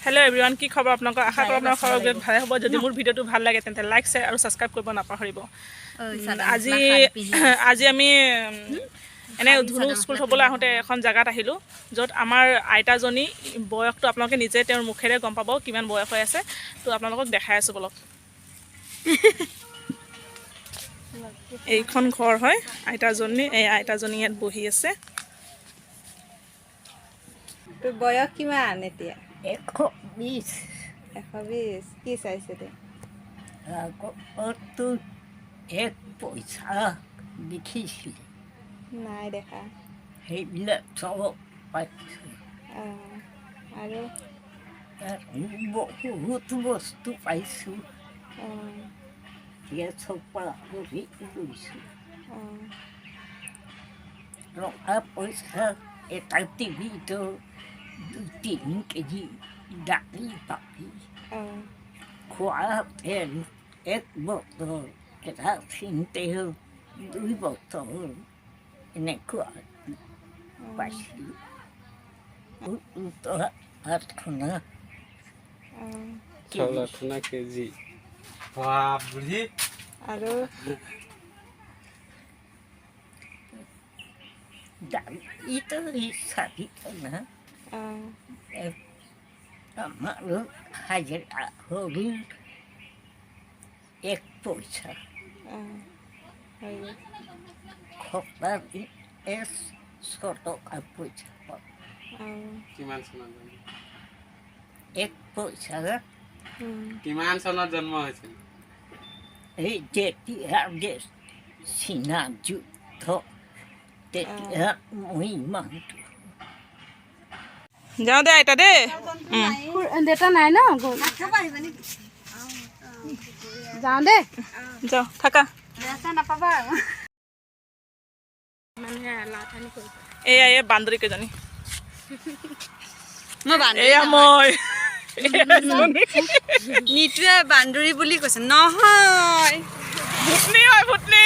hello everyone की खबर आपन आशा कर आपन खबर भाले हबो जदि मोर भिडिओটো ভাল লাগে তেন্তে লাইক শেয়ার আৰু সাবস্ক্ৰাইব কৰিব নাপাহৰিব আজি আমি এনে ধুনু স্কুল থবলৈ আহোতে এখন জায়গাত আহিলো যত আমাৰ আইতাজনী বয়সটো আপোনালোকে নিজে তেওঁৰ মুখেৰে গম পাব কিমান বয়স হৈ আছে তো আপোনালোকক দেখাই আছো বলক এইখন ঘৰ হয় আইতাজনী এই আইতাজনী ইয়াত বহি আছে তো বয়স কিমান এতিয়া 120 কি চাইছে দে তো এক পইচা দেখিছিল নাই দেখা সেইবিলাক চব পাইছোঁ আৰু বহুত বস্তু পাইছোঁ এতিয়া চব পাহৰি গৈছোঁ ৰঙা পইচা এটা টিভিটো 2-3 কেজি দালি পাবি খোৱা তেল 1 বটল কেৰাচিন তেল 2 বটল এনেকুৱা পাইছিলোঁ আঠনা কেজি বুঢ়ী আৰু দালিটো চাৰিখানা আমাৰ হাজিৰা হ'ল 1 পইচা খপালি 100 টকা পইচা কিমান চনত 1 পইচা কিমান চনত জন্ম হৈছিল এই যেতিয়া চীনা যুদ্ধ তেতিয়া মই মানুহটো যাও দে আইতা দে দেতা নাই ন যাওঁ দে যাও থাকা নাপাবা এয়া এই বান্দৰী কেইজনী এয়া মই নিতুৱে বান্দৰী বুলি কৈছে নহয় ভুটনি হয় ভুটনি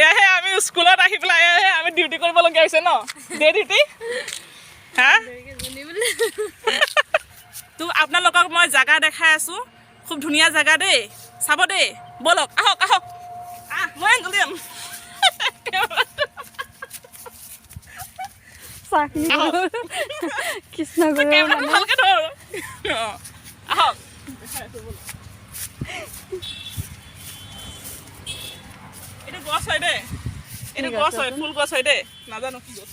এয়াহে আমি স্কুলত আহি পেলাই এয়াহে আমি ডিউটি কৰিবলগীয়া হৈছে ন ডে ডিউটি হা তো আপোনালোকক মই জাগা দেখাই আছো খুব ধুনীয়া জাগা দেই চাব দেই বলক আহক আহক মই গলিয়াম কৃষ্ণ ভালকে ধৰ আহক এইটো গছ হয় দেই এইটো গছ হয় ফুল গছ হয় দেই নাজানো কি গছ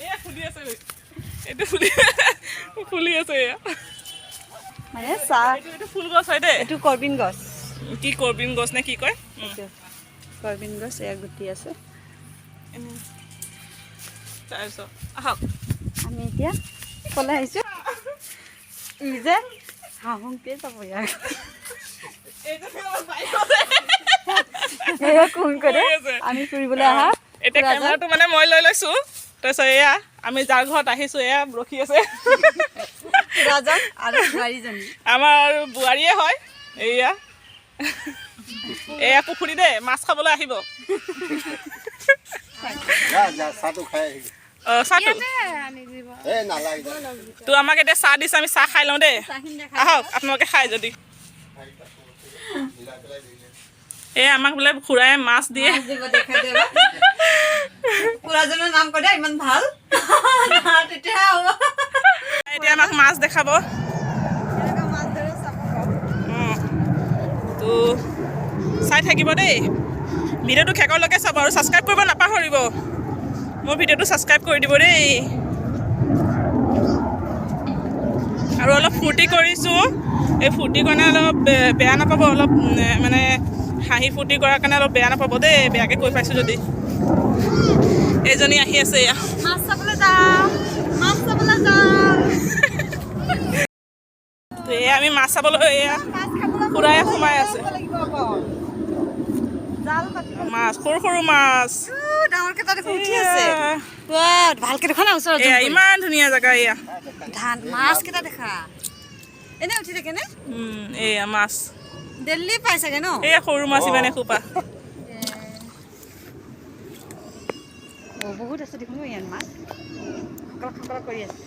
এয়া ফুলি আছে এইটো ফুলি আছে এয়া মানে চাহ এইটো ফুল গছ হয় দেই এইটো কৰবিন গছ কি কৰবিন গছ নে কি কয় কৰবিন গছ এয়া গুটি আছে তাৰপিছত আহক আমি এতিয়া কলে আহিছোঁ ই যে হাঁহকে যাব ইয়াৰ কোন কৰে আমি ফুৰিবলৈ আহা এতিয়া কেমেৰাটো মানে মই লৈ লৈছোঁ তাৰপিছত এয়া আমি যাৰ ঘৰত আহিছোঁ এয়া ৰখি আছে ৰাজন আৰু বোৱাৰীজনী আমাৰ বোৱাৰীয়ে হয় এয়া এয়া পুখুৰী দেই মাছ খাবলৈ আহিব তো আমাক এতিয়া চাহ দিছে আমি চাহ খাই লওঁ দেই আহক আপোনালোকে খাই যদি এই আমাক বোলে খুৰাই মাছ দিয়ে খুৰাজনৰ নাম কৈ দিয়া ইমান ভাল তেতিয়া হ'ব এতিয়া আমাক মাছ দেখাব তো চাই থাকিব দেই ভিডিঅ'টো শেষলৈকে চাব আৰু ছাবস্ক্ৰাইব কৰিব নাপাহৰিব মোৰ ভিডিঅ'টো ছাবস্ক্ৰাইব কৰি দিব দেই আৰু অলপ ফূৰ্তি কৰিছোঁ এই ফূৰ্তি কাৰণে অলপ বেয়া নাপাব অলপ মানে হাঁহি ফূৰ্তি কৰাৰ কাৰণে অলপ বেয়া নাপাব দেই বেয়াকৈ কৈ পাইছোঁ যদি এইজনী আহি আছে এয়া মাছ চাবলৈ যাওঁ তো এয়া আমি মাছ চাবলৈ এয়া খুৰাই সোমাই আছে মাছ সৰু সৰু মাছ ডাঙৰকে তাতে উঠি আছে ভালকে দেখা না ওচৰত এয়া ইমান ধুনীয়া জেগা এয়া ধান মাছ কেইটা দেখা এনে উঠি থাকে নে এয়া মাছ দিল্লী পাই চাগে ন এয়া সৰু মাছ ইমান এসোপা বহুত আছে দেখোন ইয়াত মাছ সকলো কৰি আছে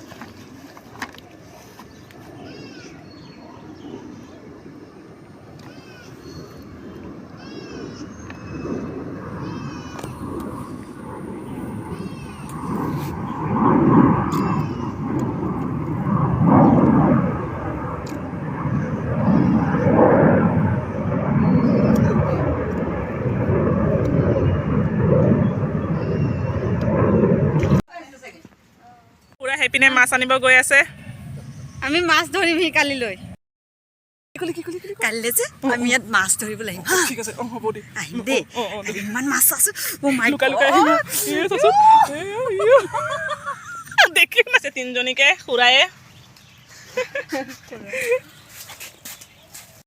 ইপিনে মাছ আনিব গৈ আছে আমি মাছ ধৰিমহি কালিলৈ কালিলৈ যে আমি ইয়াত মাছ ধৰিবলৈ আহিম হা ঠিক আছে হ'ব দে আহিম দেই ইমান মাছ আছে অ' মাই লুকাই লুকাই দেখিও নাছে তিনিজনীকে খুৰায়ে